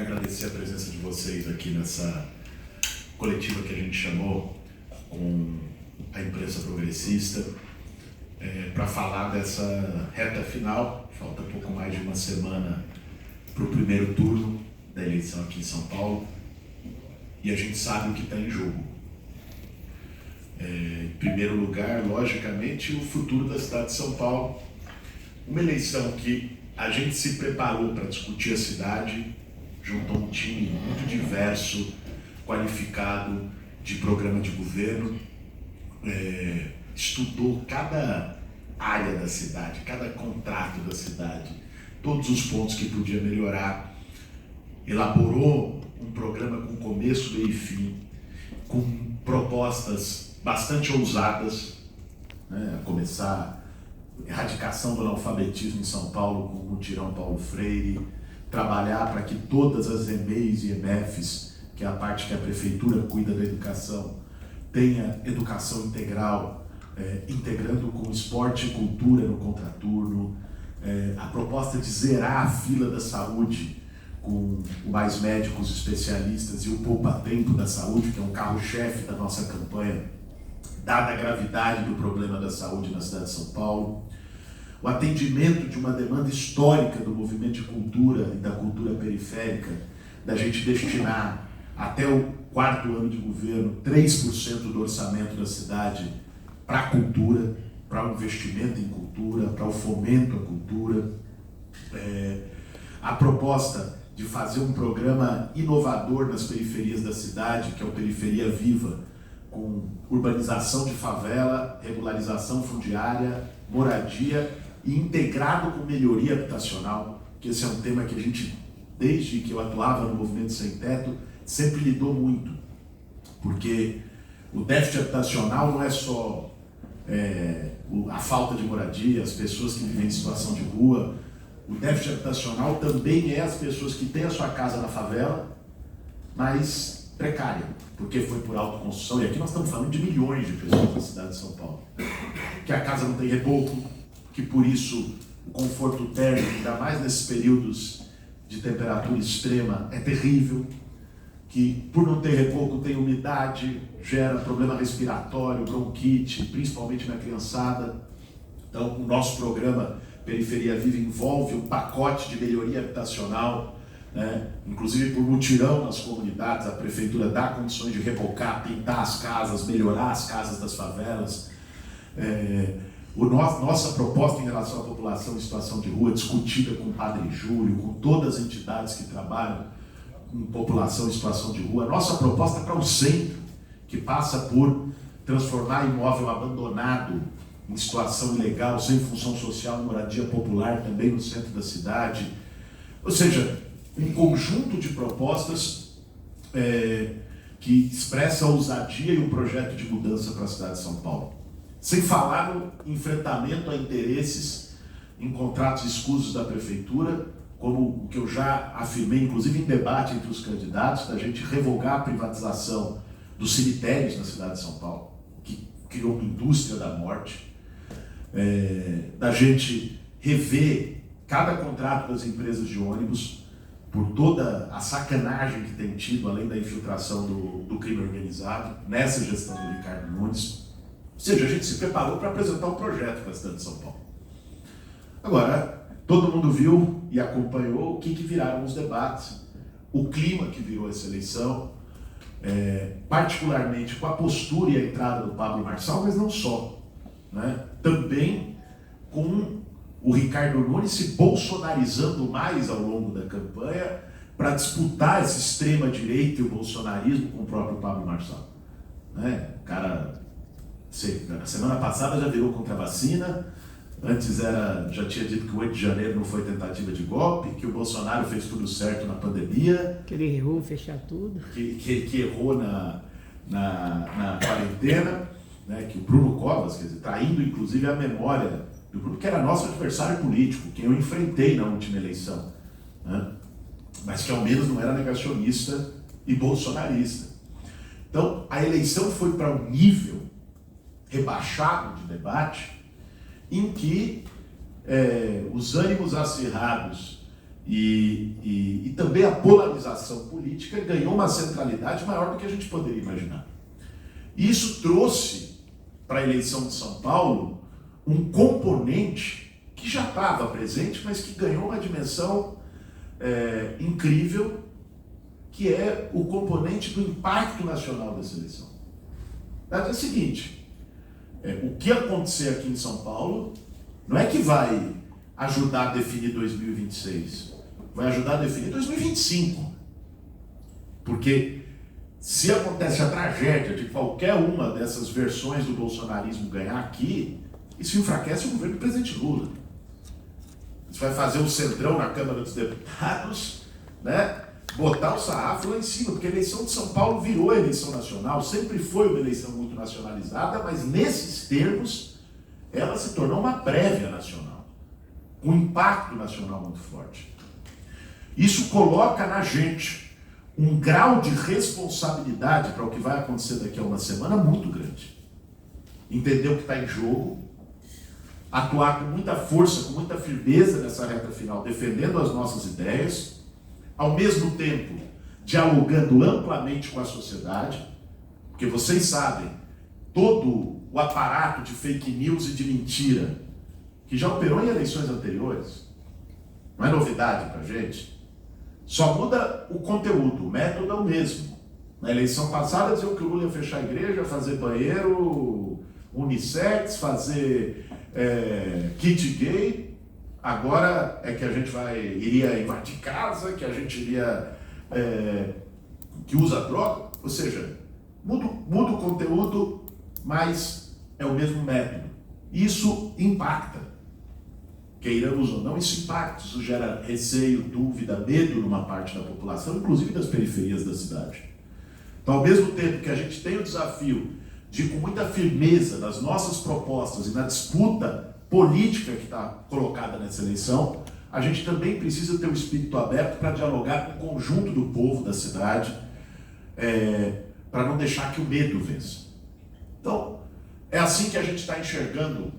agradecer a presença de vocês aqui nessa coletiva que a gente chamou com a imprensa progressista para falar dessa reta final. Falta pouco mais de uma semana para o primeiro turno da eleição aqui em São Paulo e a gente sabe o que está em jogo. Em primeiro lugar, logicamente, o futuro da cidade de São Paulo. Uma eleição que a gente se preparou para discutir a cidade, juntou um time muito diverso, qualificado, de programa de governo, estudou cada área da cidade, cada contrato da cidade, todos os pontos que podia melhorar, elaborou um programa com começo, meio e fim, com propostas bastante ousadas, a começar a erradicação do analfabetismo em São Paulo com o Mutirão Paulo Freire, trabalhar para que todas as EMEIs e EMEFs, que é a parte que a prefeitura cuida da educação, tenha educação integral, integrando com esporte e cultura no contraturno, a proposta de zerar a fila da saúde com mais médicos especialistas e o poupa-tempo da saúde, que é um carro-chefe da nossa campanha, dada a gravidade do problema da saúde na cidade de São Paulo, o atendimento de uma demanda histórica do movimento de cultura e da cultura periférica, da gente destinar até o 4º ano de governo 3% do orçamento da cidade para a cultura, para o investimento em cultura, para o fomento à cultura, a proposta de fazer um programa inovador nas periferias da cidade, que é o Periferia Viva, com urbanização de favela, regularização fundiária, moradia e integrado com melhoria habitacional, que esse é um tema que a gente, desde que eu atuava no Movimento Sem Teto, sempre lidou muito, porque o déficit habitacional não é só a falta de moradia, as pessoas que vivem em situação de rua. O déficit habitacional também é as pessoas que têm a sua casa na favela, mas precária, porque foi por autoconstrução, e aqui nós estamos falando de milhões de pessoas na cidade de São Paulo, que a casa não tem reboco, que por isso o conforto térmico, ainda mais nesses períodos de temperatura extrema, é terrível, que por não ter reboco tem umidade, gera problema respiratório, bronquite, principalmente na criançada. Então o nosso programa Periferia Viva envolve um pacote de melhoria habitacional, inclusive por mutirão nas comunidades, a prefeitura dá condições de rebocar, pintar as casas, melhorar as casas das favelas. Nossa proposta em relação à população em situação de rua, discutida com o Padre Júlio, com todas as entidades que trabalham com população em situação de rua, nossa proposta é para o centro, que passa por transformar imóvel abandonado em situação ilegal, sem função social, em moradia popular também no centro da cidade. Ou seja, um conjunto de propostas que expressa a ousadia e um projeto de mudança para a cidade de São Paulo. Sem falar no enfrentamento a interesses em contratos escusos da prefeitura, como o que eu já afirmei, inclusive em debate entre os candidatos, da gente revogar a privatização dos cemitérios na cidade de São Paulo, que criou uma indústria da morte, da gente rever cada contrato das empresas de ônibus, por toda a sacanagem que tem tido, além da infiltração do crime organizado, nessa gestão do Ricardo Nunes. Ou seja, a gente se preparou para apresentar um projeto para a cidade de São Paulo. Agora, todo mundo viu e acompanhou o que viraram os debates, o clima que virou essa eleição, particularmente com a postura e a entrada do Pablo Marçal, mas não só, também com o Ricardo Nunes se bolsonarizando mais ao longo da campanha para disputar essa extrema-direita e o bolsonarismo com o próprio Pablo Marçal. O cara, na semana passada já virou contra a vacina, antes já tinha dito que o 8 de janeiro não foi tentativa de golpe, que o Bolsonaro fez tudo certo na pandemia. Que ele errou fechar tudo. Que errou na quarentena, que o Bruno Covas, quer dizer, traindo inclusive a memória do Bruno, que era nosso adversário político, quem eu enfrentei na última eleição, mas que ao menos não era negacionista e bolsonarista. Então, a eleição foi para um nível rebaixado de debate, em que os ânimos acirrados E também a polarização política ganhou uma centralidade maior do que a gente poderia imaginar. E isso trouxe para a eleição de São Paulo um componente que já estava presente, mas que ganhou uma dimensão incrível, que é o componente do impacto nacional dessa eleição. É o seguinte, o que acontecer aqui em São Paulo não é que vai ajudar a definir 2026, vai ajudar a definir 2025. Porque se acontece a tragédia de qualquer uma dessas versões do bolsonarismo ganhar aqui, isso enfraquece o governo do presidente Lula. Isso vai fazer um centrão na Câmara dos Deputados, né? Botar o sarrafo lá em cima, porque a eleição de São Paulo virou a eleição nacional, sempre foi uma eleição muito nacionalizada, mas nesses termos ela se tornou uma prévia nacional, com um impacto nacional muito forte. Isso coloca na gente um grau de responsabilidade para o que vai acontecer daqui a uma semana muito grande. Entender o que está em jogo, atuar com muita força, com muita firmeza nessa reta final, defendendo as nossas ideias, ao mesmo tempo dialogando amplamente com a sociedade, porque vocês sabem, todo o aparato de fake news e de mentira, que já operou em eleições anteriores, não é novidade para a gente, só muda o conteúdo, o método é o mesmo. Na eleição passada diziam que o Lula ia fechar a igreja, fazer banheiro, unissex, fazer kit gay. Agora é que a gente iria invadir casa, que a gente iria, que usa droga, ou seja, muda o conteúdo, mas é o mesmo método. Isso impacta, queiramos ou não, isso impacta, isso gera receio, dúvida, medo numa parte da população, inclusive das periferias da cidade. Então, ao mesmo tempo que a gente tem o desafio de ir com muita firmeza nas nossas propostas e na disputa política que está colocada nessa eleição, a gente também precisa ter o espírito aberto para dialogar com o conjunto do povo da cidade, para não deixar que o medo vença. Então, é assim que a gente está enxergando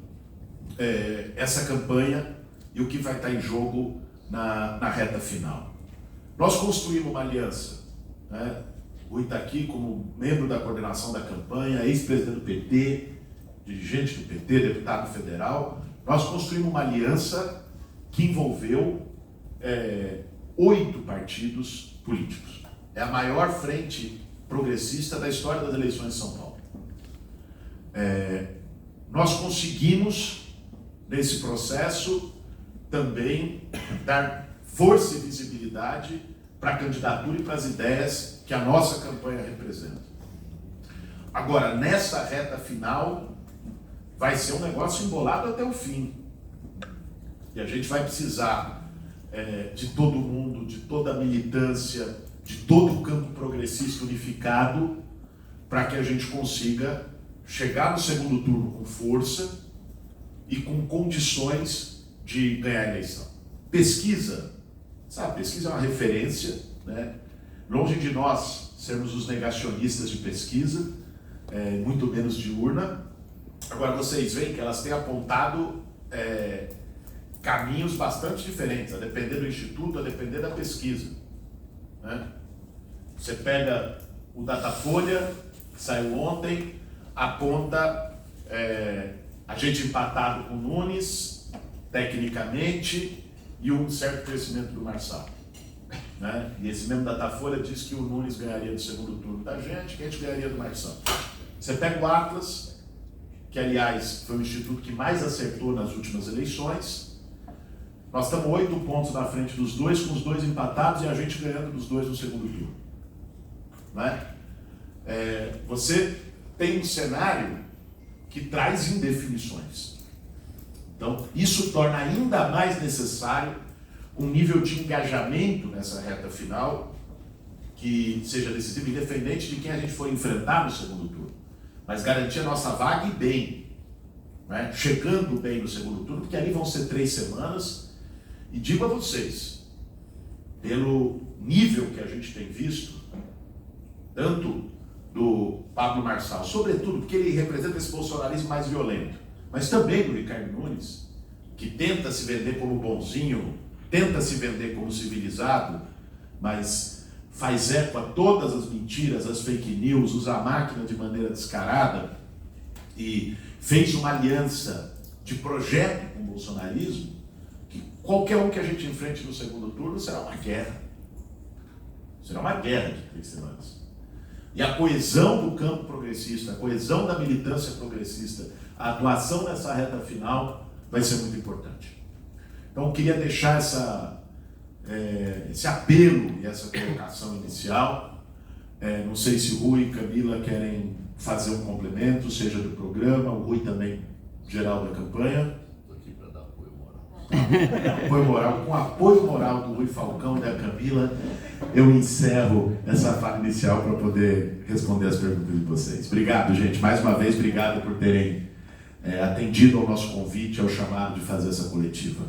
essa campanha e o que vai estar em jogo na reta final. Nós construímos uma aliança, né? O Rui está aqui como membro da coordenação da campanha, ex-presidente do PT, dirigente do PT, deputado federal. Nós construímos uma aliança que envolveu 8 partidos políticos. É a maior frente progressista da história das eleições de São Paulo. Nós conseguimos, nesse processo, também dar força e visibilidade para a candidatura e para as ideias que a nossa campanha representa. Agora, nessa reta final, vai ser um negócio embolado até o fim. E a gente vai precisar de todo mundo, de toda a militância, de todo o campo progressista unificado, para que a gente consiga chegar no segundo turno com força e com condições de ganhar a eleição. Pesquisa, sabe, pesquisa é uma referência, né? Longe de nós sermos os negacionistas de pesquisa, muito menos de urna. Agora vocês veem que elas têm apontado caminhos bastante diferentes, a depender do instituto, a depender da pesquisa, né? Você pega o Datafolha, que saiu ontem, aponta a gente empatado com o Nunes, tecnicamente, e um certo crescimento do Marçal, né? E esse mesmo Datafolha diz que o Nunes ganharia no segundo turno da gente, que a gente ganharia do Marçal. Você pega o Atlas, que aliás foi o instituto que mais acertou nas últimas eleições. Nós estamos 8 pontos na frente dos dois, com os dois empatados e a gente ganhando dos dois no segundo turno, né? Você tem um cenário que traz indefinições. Então, isso torna ainda mais necessário um nível de engajamento nessa reta final que seja decisivo, independente de quem a gente for enfrentar no segundo turno, mas garantir a nossa vaga e bem, né? Chegando bem no segundo turno, porque ali vão ser 3 semanas, e digo a vocês, pelo nível que a gente tem visto, tanto do Pablo Marçal, sobretudo porque ele representa esse bolsonarismo mais violento, mas também do Ricardo Nunes, que tenta se vender como bonzinho tenta se vender como civilizado, mas faz eco a todas as mentiras, as fake news, usa a máquina de maneira descarada e fez uma aliança de projeto com o bolsonarismo, que qualquer um que a gente enfrente no segundo turno será uma guerra. Será uma guerra de 3 semanas. E a coesão do campo progressista, a coesão da militância progressista, a atuação nessa reta final vai ser muito importante. Então eu queria deixar esse apelo e essa colocação inicial. Não sei se Rui e Camila querem fazer um complemento, seja do programa, o Rui também, geral da campanha. Estou aqui para dar apoio moral. Apoio moral, com apoio moral do Rui Falcão e da Camila, eu encerro essa fala inicial para poder responder as perguntas de vocês. Obrigado, gente. Mais uma vez, obrigado por terem atendido ao nosso convite, ao chamado de fazer essa coletiva.